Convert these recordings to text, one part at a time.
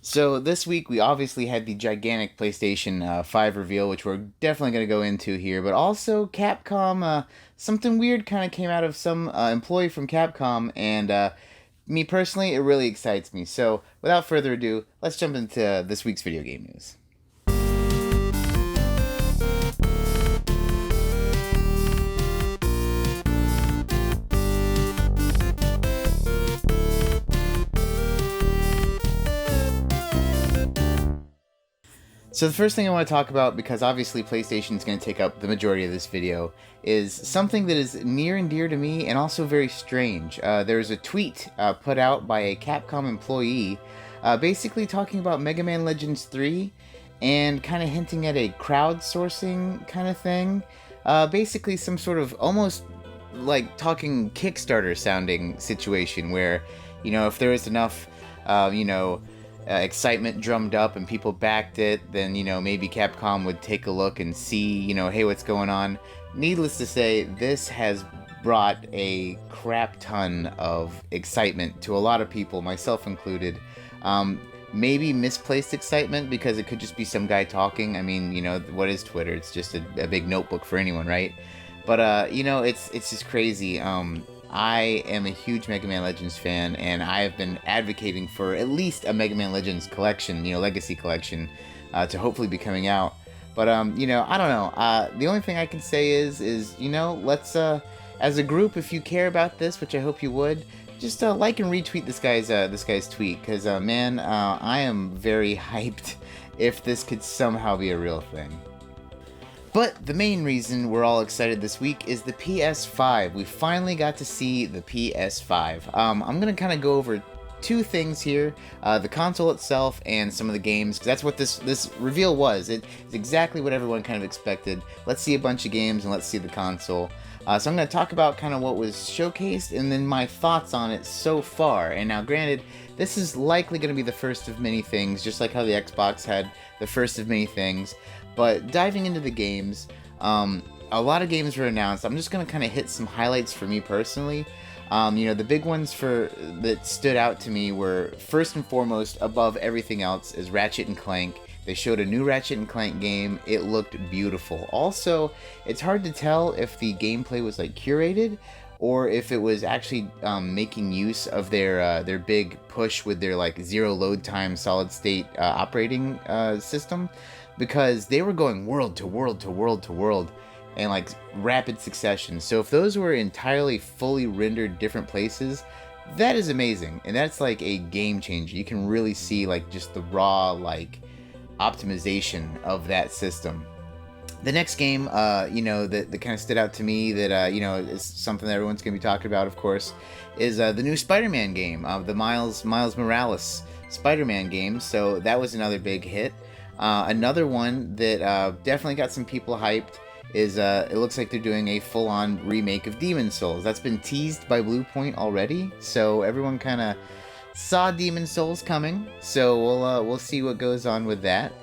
So this week we obviously had the gigantic PlayStation 5 reveal, which we're definitely going to go into here. But also Capcom, something weird kind of came out of some employee from Capcom, and me personally, it really excites me. So without further ado, let's jump into this week's video game news. So the first thing I want to talk about, because obviously PlayStation is going to take up the majority of this video, is something that is near and dear to me and also very strange. There's a tweet put out by a Capcom employee basically talking about Megaman Legends 3 and kind of hinting at a crowdsourcing kind of thing. Basically some sort of almost like talking Kickstarter sounding situation where, if there is enough, excitement drummed up and people backed it, then, maybe Capcom would take a look and see, hey, what's going on. Needless to say, this has brought a crap ton of excitement to a lot of people, myself included. Maybe misplaced excitement because it could just be some guy talking. I mean, what is Twitter? It's just a big notebook for anyone, right? But, it's just crazy. I am a huge Mega Man Legends fan, and I have been advocating for at least a Mega Man Legends collection, Legacy collection, to hopefully be coming out. But, I don't know. The only thing I can say is let's, as a group, if you care about this, which I hope you would, just like and retweet this guy's tweet, because, man, I am very hyped if this could somehow be a real thing. But the main reason we're all excited this week is the PS5. We finally got to see the PS5. I'm going to kind of go over two things here, the console itself and some of the games, because that's what this reveal was. It's exactly what everyone kind of expected. Let's see a bunch of games and let's see the console. So I'm going to talk about kind of what was showcased and then my thoughts on it so far. And now granted, this is likely going to be the first of many things, just like how the Xbox had the first of many things. But diving into the games, a lot of games were announced. I'm just going to kind of hit some highlights for me personally. The big ones that stood out to me were, first and foremost, above everything else, is Ratchet and Clank. They showed a new Ratchet and Clank game. It looked beautiful. Also, it's hard to tell if the gameplay was like curated or if it was actually making use of their big push with their like zero load time solid state operating system, because they were going world to world to world to world in like rapid succession. So if those were entirely fully rendered different places, that is amazing, and that's like a game changer. You can really see like just the raw like optimization of that system. The next game, that kind of stood out to me that, is something that everyone's going to be talking about, of course, is the new Spider-Man game, the Miles Morales Spider-Man game. So that was another big hit. Another one that definitely got some people hyped is it looks like they're doing a full-on remake of Demon's Souls. That's been teased by Bluepoint already, so everyone kind of saw Demon's Souls coming. So we'll see what goes on with that.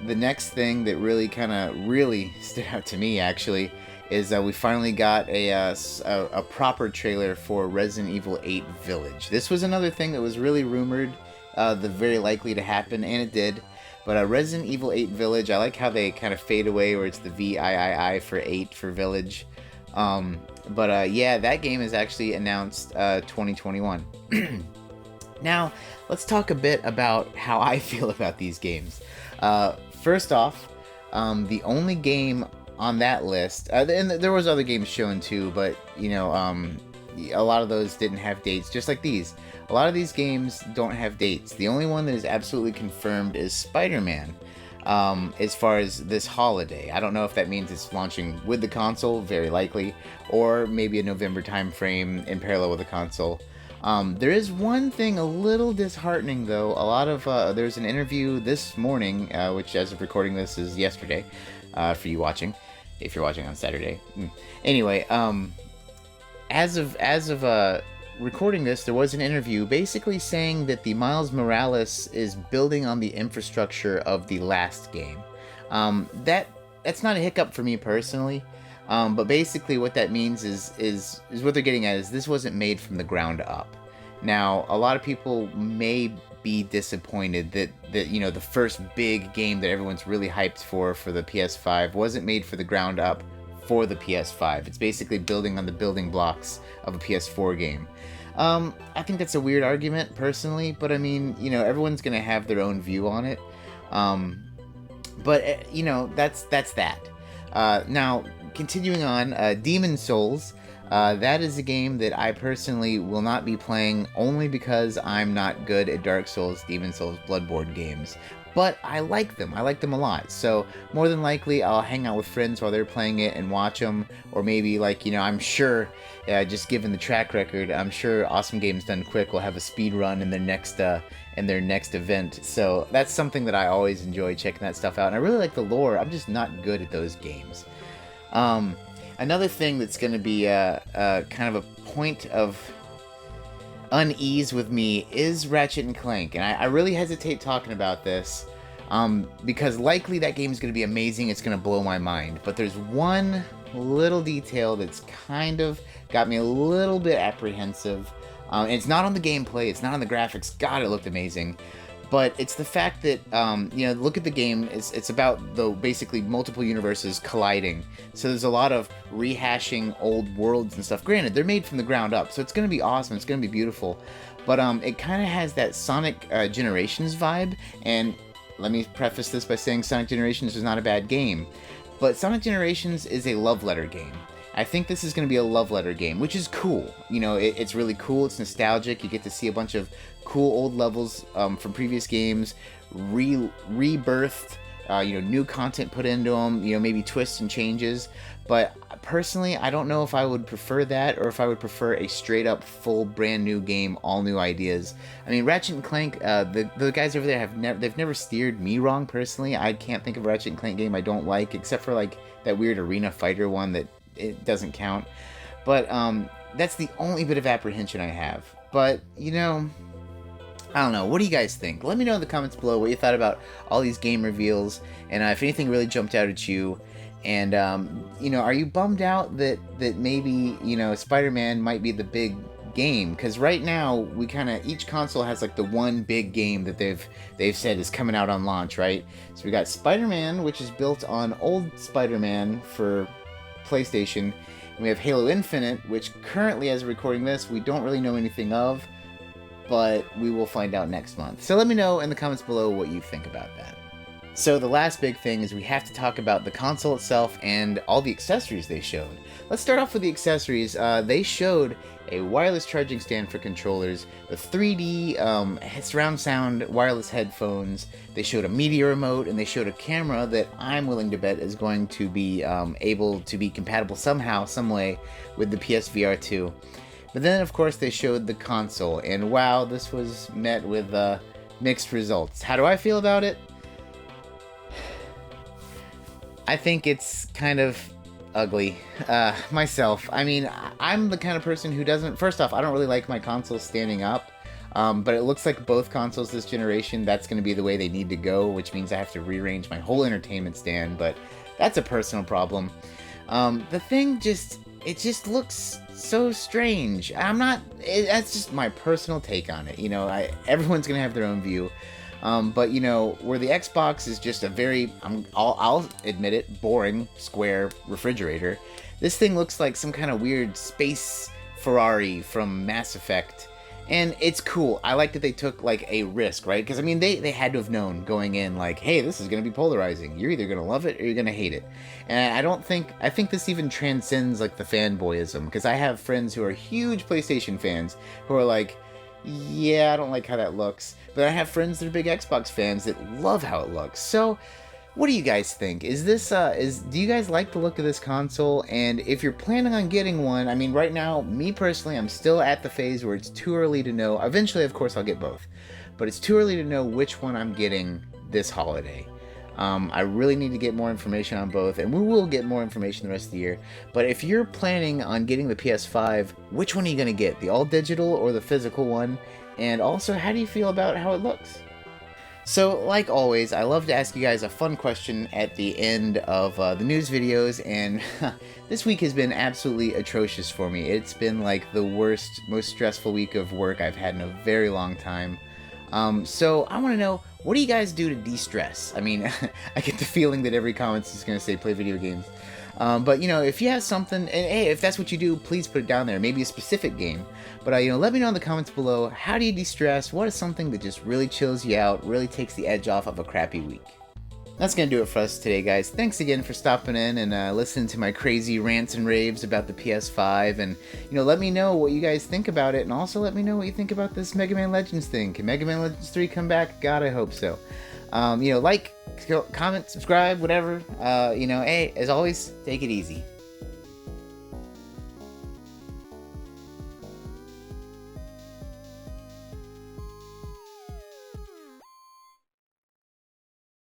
The next thing that really stood out to me actually is we finally got a proper trailer for Resident Evil 8 Village. This was another thing that was really rumored, the very likely to happen, and it did. But Resident Evil 8 Village, I like how they kind of fade away where it's the VIII for 8 for Village. Yeah, that game is actually announced 2021. Now, let's talk a bit about how I feel about these games. First off, the only game on that list, and there was other games shown too, but a lot of those didn't have dates, just like these. A lot of these games don't have dates. The only one that is absolutely confirmed is Spider-Man, as far as this holiday. I don't know if that means it's launching with the console, very likely, or maybe a November time frame in parallel with the console. There is one thing a little disheartening, though. There's an interview this morning, which as of recording this is yesterday, for you watching, if you're watching on Saturday. Anyway, as of recording this, there was an interview basically saying that the Miles Morales is building on the infrastructure of the last game. That's not a hiccup for me personally. But basically what that means is what they're getting at is this wasn't made from the ground up. Now, a lot of people may be disappointed that you know, the first big game that everyone's really hyped for the PS5 wasn't made for the ground up for the PS5. It's basically building on the building blocks of a PS4 game. I think that's a weird argument, personally, but I mean, you know, everyone's gonna have their own view on it. But you know, that's that. Now, continuing on, Demon Souls. That is a game that I personally will not be playing, only because I'm not good at Dark Souls, Demon Souls, Bloodborne games. But I like them. I like them a lot. So more than likely, I'll hang out with friends while they're playing it and watch them. Or maybe, like, you know, I'm sure, just given the track record, I'm sure Awesome Games Done Quick will have a speed run in their next event. So that's something that I always enjoy, checking that stuff out. And I really like the lore. I'm just not good at those games. Another thing that's going to be kind of a point of unease with me is Ratchet and Clank, and I really hesitate talking about this because likely that game is going to be amazing. It's going to blow my mind, but there's one little detail that's kind of got me a little bit apprehensive. And it's not on the gameplay, it's not on the graphics. God, it looked amazing. But it's the fact that, you know, look at the game. It's about the basically multiple universes colliding. So there's a lot of rehashing old worlds and stuff. Granted, they're made from the ground up, so it's going to be awesome. It's going to be beautiful. But it kind of has that Sonic Generations vibe. And let me preface this by saying Sonic Generations is not a bad game. But Sonic Generations is a love letter game. I think this is going to be a love letter game, which is cool. You know, it's really cool. It's nostalgic. You get to see a bunch of cool old levels from previous games, rebirthed, you know, new content put into them, you know, maybe twists and changes. But personally, I don't know if I would prefer that or if I would prefer a straight up full brand new game, all new ideas. I mean, Ratchet and Clank, the guys over there they've never steered me wrong personally. I can't think of a Ratchet and Clank game I don't like, except for like that weird arena fighter one that it doesn't count. But that's the only bit of apprehension I have. But, you know, I don't know. What do you guys think? Let me know in the comments below what you thought about all these game reveals, and if anything really jumped out at you. And, you know, are you bummed out that maybe, you know, Spider-Man might be the big game? Because right now, we kind of, each console has like the one big game that they've said is coming out on launch, right? So we got Spider-Man, which is built on old Spider-Man for PlayStation, and we have Halo Infinite, which currently, as we're recording this, we don't really know anything of, but we will find out next month. So let me know in the comments below what you think about that. So the last big thing is we have to talk about the console itself and all the accessories they showed. Let's start off with the accessories. They showed a wireless charging stand for controllers, the 3D surround sound wireless headphones. They showed a media remote, and they showed a camera that I'm willing to bet is going to be able to be compatible somehow, some way with the PSVR 2. But then, of course, they showed the console, and wow, this was met with mixed results. How do I feel about it? I think it's kind of ugly myself. I mean, I'm the kind of person who doesn't, first off, I don't really like my consoles standing up, but it looks like both consoles this generation, that's going to be the way they need to go, which means I have to rearrange my whole entertainment stand, but that's a personal problem. The thing it just looks so strange. That's just my personal take on it. You know, everyone's going to have their own view. But, you know, where the Xbox is just a very, I'll admit it, boring, square refrigerator, this thing looks like some kind of weird space Ferrari from Mass Effect. And it's cool. I like that they took, like, a risk, right? Because, I mean, they had to have known going in, like, hey, this is going to be polarizing. You're either going to love it or you're going to hate it. And I think this even transcends, like, the fanboyism. Because I have friends who are huge PlayStation fans who are like, yeah, I don't like how that looks. But I have friends that are big Xbox fans that love how it looks. So, what do you guys think? Is this, do you guys like the look of this console? And if you're planning on getting one, I mean, right now, me personally, I'm still at the phase where it's too early to know. Eventually, of course, I'll get both. But it's too early to know which one I'm getting this holiday. I really need to get more information on both, and we will get more information the rest of the year. But if you're planning on getting the PS5, which one are you going to get? The all-digital or the physical one? And also, how do you feel about how it looks? So, like always, I love to ask you guys a fun question at the end of the news videos, and this week has been absolutely atrocious for me. It's been like the worst, most stressful week of work I've had in a very long time. So I want to know, what do you guys do to de-stress? I mean, I get the feeling that every comment is going to say play video games. But, you know, if you have something, and hey, if that's what you do, please put it down there. Maybe a specific game. But, you know, let me know in the comments below, how do you de-stress? What is something that just really chills you out, really takes the edge off of a crappy week? That's going to do it for us today, guys. Thanks again for stopping in and listening to my crazy rants and raves about the PS5. And, you know, let me know what you guys think about it. And also let me know what you think about this Mega Man Legends thing. Can Mega Man Legends 3 come back? God, I hope so. You know, like, comment, subscribe, whatever. You know, hey, as always, take it easy.